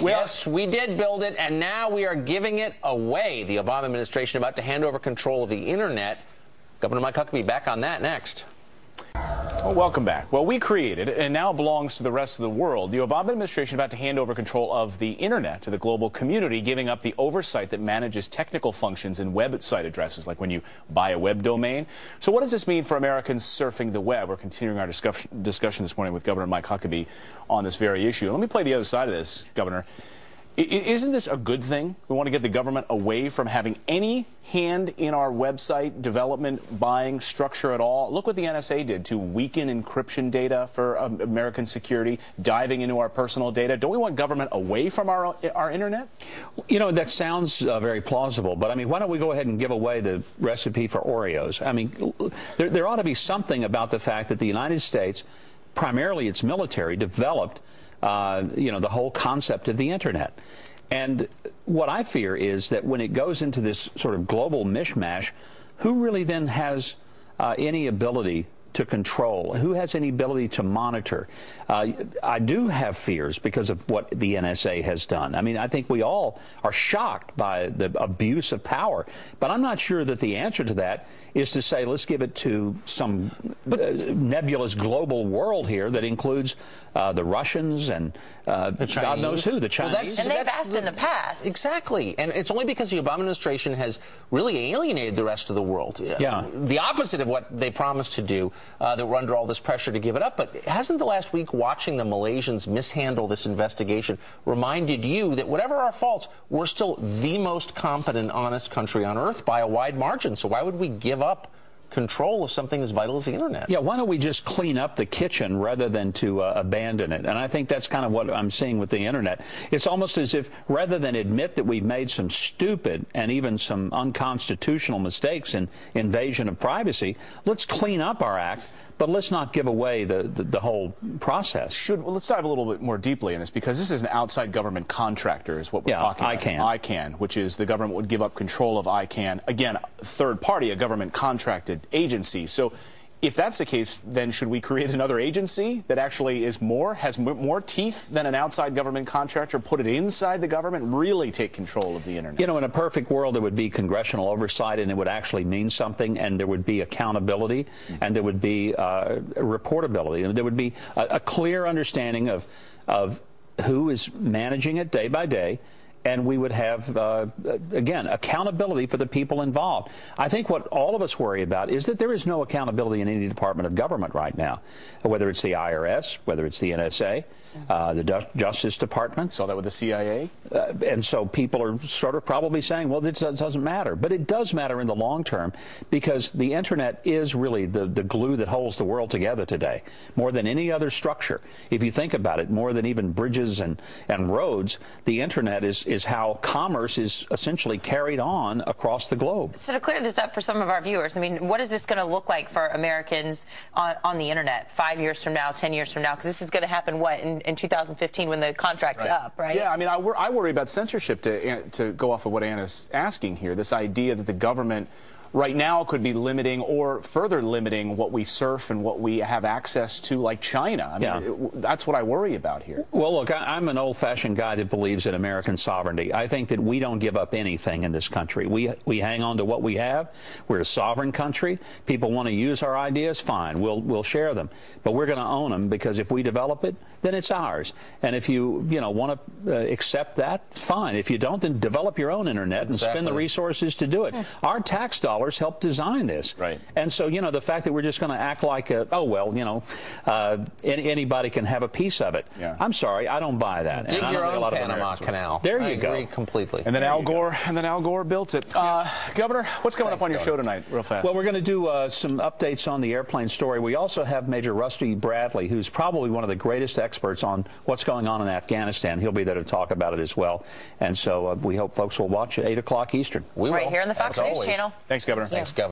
Yes, we did build it, and now we are giving it away. The Obama administration about to hand over control of the Internet. Governor Mike Huckabee back on that next. Well, welcome back. Well, we created it, and now belongs to the rest of the world. The Obama administration about to hand over control of the Internet to the global community, giving up the oversight that manages technical functions in website addresses, like when you buy a web domain. So what does this mean for Americans surfing the web? We're continuing our discussion this morning with Governor Mike Huckabee on this very issue. Let me play the other side of this, Governor. Isn't this a good thing? We want to get the government away from having any hand in our website development, buying structure at all. Look what the NSA did to weaken encryption data for American security, diving into our personal data. Don't we want government away from our Internet? You know, that sounds very plausible, but I mean, why don't we go ahead and give away the recipe for Oreos? I mean, there ought to be something about the fact that the United States, primarily its military, developed you know, the whole concept of the Internet. And what I fear is that when it goes into this sort of global mishmash, who really then has any ability to control? Who has any ability to monitor? I do have fears because of what the NSA has done. I mean, I think we all are shocked by the abuse of power, but I'm not sure that the answer to that is to say, let's give it to some nebulous global world here that includes the Russians and God knows who, the Chinese. Well, and they've asked in the past. Exactly. And it's only because the Obama administration has really alienated the rest of the world. Yeah. The opposite of what they promised to do, that we're under all this pressure to give it up. But hasn't the last week watching the Malaysians mishandle this investigation reminded you that whatever our faults, we're still the most competent, honest country on earth by a wide margin? So why would we give up control of something as vital as the Internet? Yeah, why don't we just clean up the kitchen rather than to abandon it? And I think that's kind of what I'm seeing with the Internet. It's almost as if rather than admit that we've made some stupid and even some unconstitutional mistakes in invasion of privacy, let's clean up our act, but let's not give away the whole process. Well, let's dive a little bit more deeply in this, because this is an outside government contractor is what we're talking about. ICANN, which is the government would give up control of ICANN. Again, third party, a government contracted agency. So if that's the case, then should we create another agency that actually has more teeth than an outside government contractor, put it inside the government, really take control of the Internet? You know, in a perfect world, there would be congressional oversight, and it would actually mean something, and there would be accountability, and there would be reportability, and there would be a clear understanding of who is managing it day by day. And we would have, again, accountability for the people involved. I think what all of us worry about is that there is no accountability in any department of government right now, whether it's the IRS, whether it's the NSA, the Justice Department. Saw that with the CIA. And so people are sort of probably saying, well, this doesn't matter. But it does matter in the long term, because the Internet is really the glue that holds the world together today, more than any other structure. If you think about it, more than even bridges and roads, the Internet is how commerce is essentially carried on across the globe. So to clear this up for some of our viewers, I mean, what is this going to look like for Americans on the Internet 5 years from now, 10 years from now? Because this is going to happen, what, in 2015 when the contract's up, right? Yeah, I mean, I worry about censorship, to go off of what Anna's asking here, this idea that the government right now could be limiting or further limiting what we surf and what we have access to, like China. I mean, that's what I worry about here. Well, look, I'm an old-fashioned guy that believes in American sovereignty. I think that we don't give up anything in this country. We hang on to what we have. We're a sovereign country. People want to use our ideas, fine. We'll share them. But we're going to own them, because if we develop it, then it's ours. And if you want to accept that, fine. If you don't, then develop your own Internet and spend the resources to do it. Our tax dollars helped design this. Right. And so, the fact that we're just going to act like, oh, well, anybody can have a piece of it. Yeah. I'm sorry, I don't buy that. Dig your own Panama Canal. There you go. I agree go. completely. And then Al Gore built it. Governor, what's coming up on your show tonight, real fast? Well, we're going to do some updates on the airplane story. We also have Major Rusty Bradley, who's probably one of the greatest experts on what's going on in Afghanistan. He'll be there to talk about it as well. And so we hope folks will watch at 8 o'clock Eastern. We will. Right here on the Fox News Channel. Thanks, Governor. Thanks, Governor.